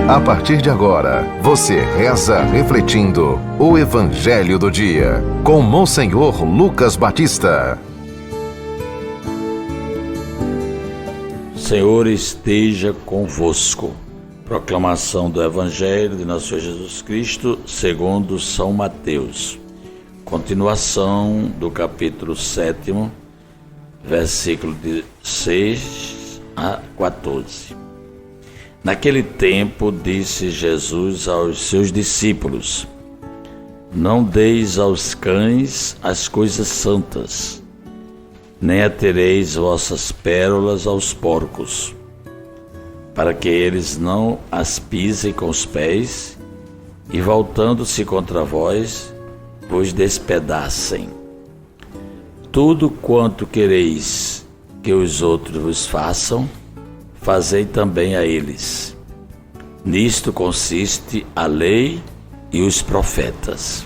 A partir de agora, você reza refletindo o Evangelho do Dia, com Monsenhor Lucas Batista. Senhor esteja convosco. Proclamação do Evangelho de nosso Senhor Jesus Cristo, segundo São Mateus. Continuação do capítulo 7, versículo de 6 a 14. Naquele tempo, disse Jesus aos seus discípulos: Não deis aos cães as coisas santas, nem atereis vossas pérolas aos porcos, para que eles não as pisem com os pés e, voltando-se contra vós, vos despedacem. Tudo quanto quereis que os outros vos façam, fazei também a eles. Nisto consiste a lei e os profetas.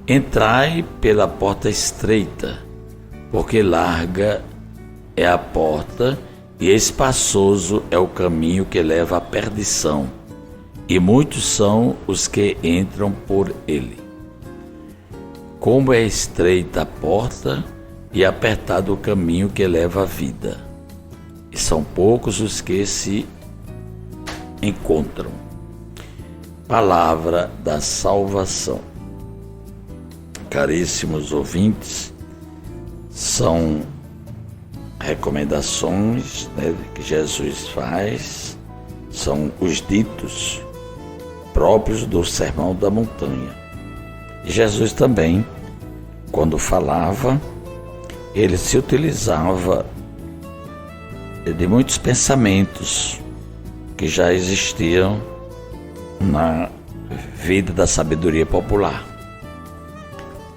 Entrai pela porta estreita, porque larga é a porta e espaçoso é o caminho que leva à perdição, e muitos são os que entram por ele. Como é estreita a porta e apertado o caminho que leva à vida, e são poucos os que se encontram. Palavra da salvação. Caríssimos ouvintes, são recomendações, que Jesus faz, são os ditos próprios do Sermão da Montanha. E Jesus também, quando falava, ele se utilizava de muitos pensamentos que já existiam na vida da sabedoria popular.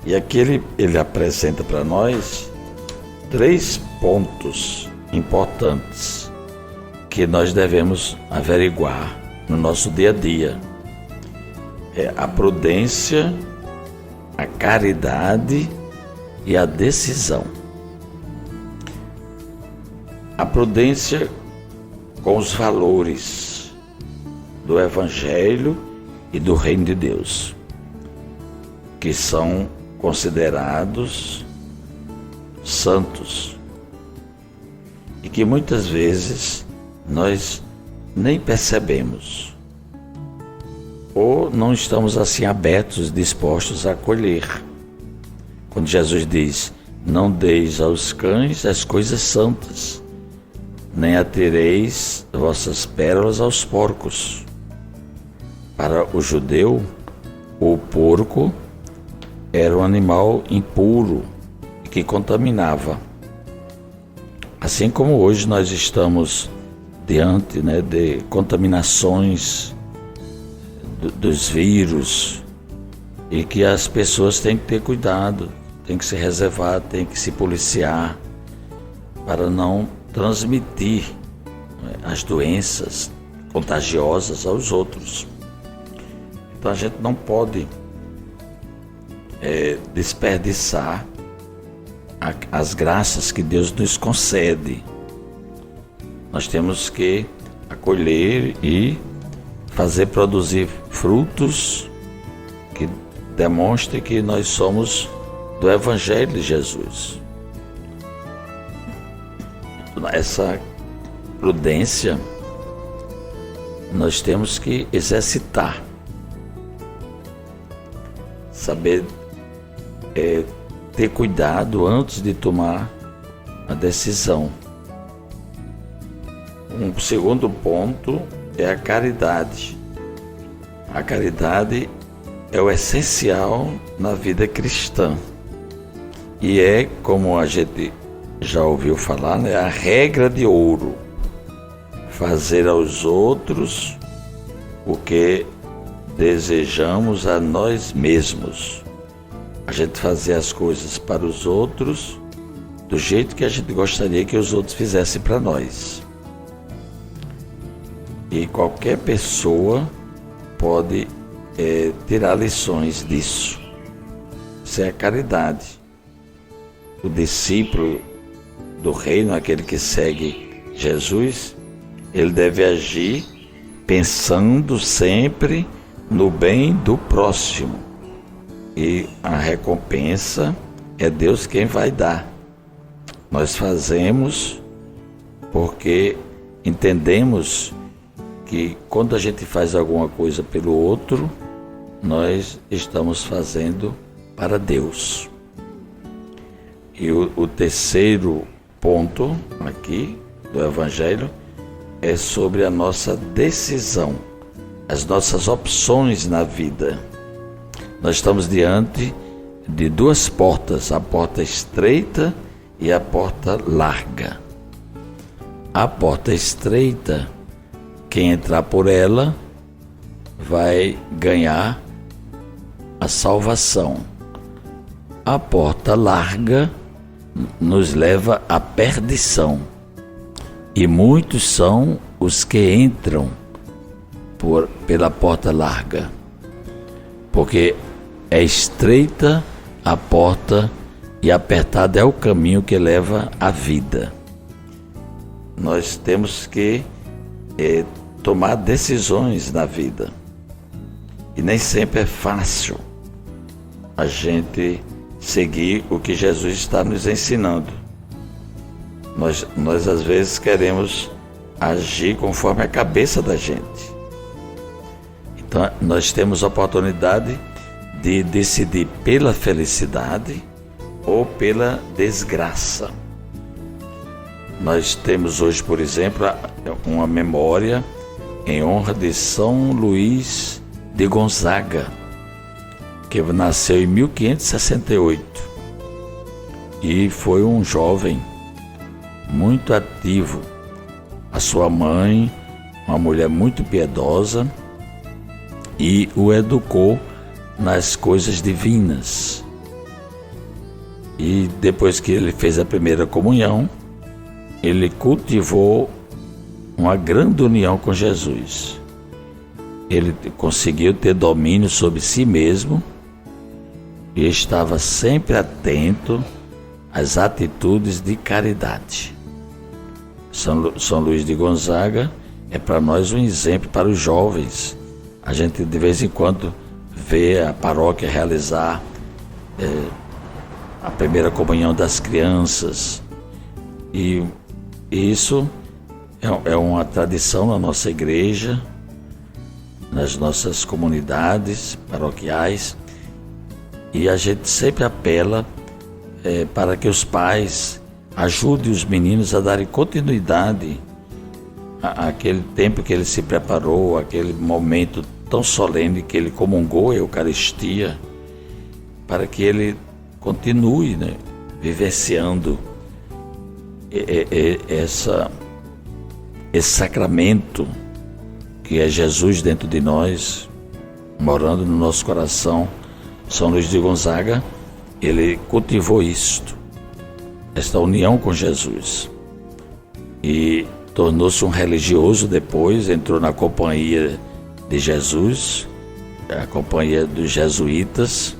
E aqui ele apresenta para nós 3 pontos importantes que nós devemos averiguar no nosso dia a dia. É a prudência, a caridade e a decisão. A prudência com os valores do Evangelho e do Reino de Deus, que são considerados santos e que muitas vezes nós nem percebemos ou não estamos assim abertos, dispostos a acolher. Quando Jesus diz: não deis aos cães as coisas santas, nem atereis vossas pérolas aos porcos. Para o judeu, o porco era um animal impuro e que contaminava. Assim como hoje nós estamos diante de contaminações dos vírus, e que as pessoas têm que ter cuidado, têm que se reservar, têm que se policiar para não transmitir as doenças contagiosas aos outros. Então a gente não pode desperdiçar as graças que Deus nos concede. Nós temos que acolher e fazer produzir frutos que demonstrem que nós somos do Evangelho de Jesus. Essa prudência nós temos que exercitar, saber ter cuidado antes de tomar a decisão. Um segundo ponto é a caridade. A caridade é o essencial na vida cristã e é, como a gente já ouviu falar, a regra de ouro: fazer aos outros o que desejamos a nós mesmos. A gente fazer as coisas para os outros do jeito que a gente gostaria que os outros fizessem para nós. E qualquer pessoa pode tirar lições disso. Isso é a caridade. O discípulo do reino, aquele que segue Jesus, ele deve agir pensando sempre no bem do próximo. E a recompensa é Deus quem vai dar. Nós fazemos porque entendemos que quando a gente faz alguma coisa pelo outro, nós estamos fazendo para Deus. E o terceiro ponto aqui do Evangelho é sobre a nossa decisão, as nossas opções na vida. Nós estamos diante de duas portas, a porta estreita e a porta larga. A porta estreita, quem entrar por ela vai ganhar a salvação. A porta larga nos leva à perdição. E muitos são os que entram pela porta larga. Porque é estreita a porta e apertado é o caminho que leva à vida. Nós temos que tomar decisões na vida. E nem sempre é fácil a gente seguir o que Jesus está nos ensinando. Nós às vezes queremos agir conforme a cabeça da gente. Então nós temos a oportunidade de decidir pela felicidade ou pela desgraça. Nós temos hoje, por exemplo, uma memória em honra de São Luís de Gonzaga, que nasceu em 1568 e foi um jovem muito ativo. A sua mãe, uma mulher muito piedosa, e o educou nas coisas divinas. E depois que ele fez a primeira comunhão, ele cultivou uma grande união com Jesus. Ele conseguiu ter domínio sobre si mesmo e estava sempre atento às atitudes de caridade. São Luís de Gonzaga é para nós um exemplo para os jovens. A gente de vez em quando vê a paróquia realizar a primeira comunhão das crianças, e isso é uma tradição na nossa igreja, nas nossas comunidades paroquiais, e a gente sempre apela para que os pais ajudem os meninos a darem continuidade àquele tempo que ele se preparou, aquele momento tão solene que ele comungou a Eucaristia, para que ele continue, vivenciando esse sacramento que é Jesus dentro de nós, morando no nosso coração. São Luís de Gonzaga, ele cultivou isto, esta união com Jesus, e tornou-se um religioso depois, entrou na companhia de Jesus, a companhia dos jesuítas,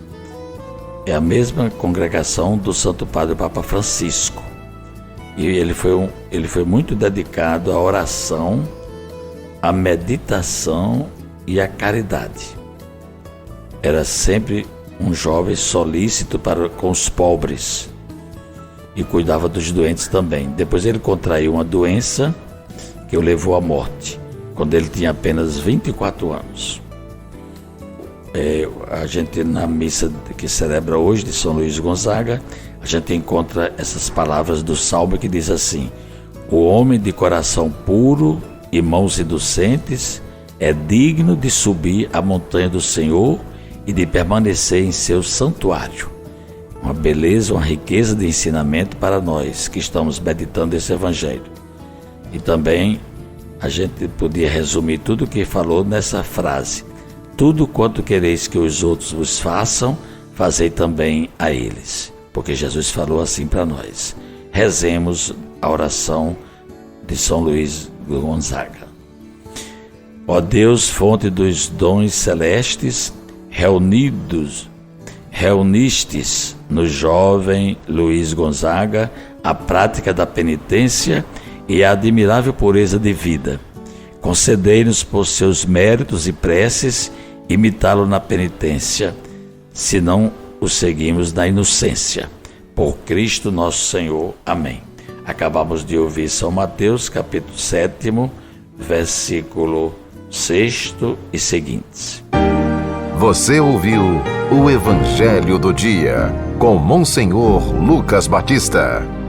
é a mesma congregação do Santo Padre Papa Francisco, e ele foi muito dedicado à oração, à meditação e à caridade. Era sempre um jovem solícito com os pobres e cuidava dos doentes também. Depois ele contraiu uma doença que o levou à morte, quando ele tinha apenas 24 anos. A gente, na missa que celebra hoje de São Luís Gonzaga, a gente encontra essas palavras do Salmo que diz assim: o homem de coração puro e mãos inocentes é digno de subir a montanha do Senhor e de permanecer em seu santuário. Uma beleza, uma riqueza de ensinamento para nós que estamos meditando esse Evangelho. E também a gente podia resumir tudo o que falou nessa frase: tudo quanto quereis que os outros vos façam, fazei também a eles. Porque Jesus falou assim para nós. Rezemos a oração de São Luís Gonzaga. Ó Deus, fonte dos dons celestes, reunistes no jovem Luís Gonzaga a prática da penitência e a admirável pureza de vida. Concedei-nos por seus méritos e preces imitá-lo na penitência, se não o seguimos na inocência. Por Cristo nosso Senhor. Amém. Acabamos de ouvir São Mateus, capítulo 7, versículo 6 e seguintes. Você ouviu o Evangelho do Dia, com Monsenhor Lucas Batista.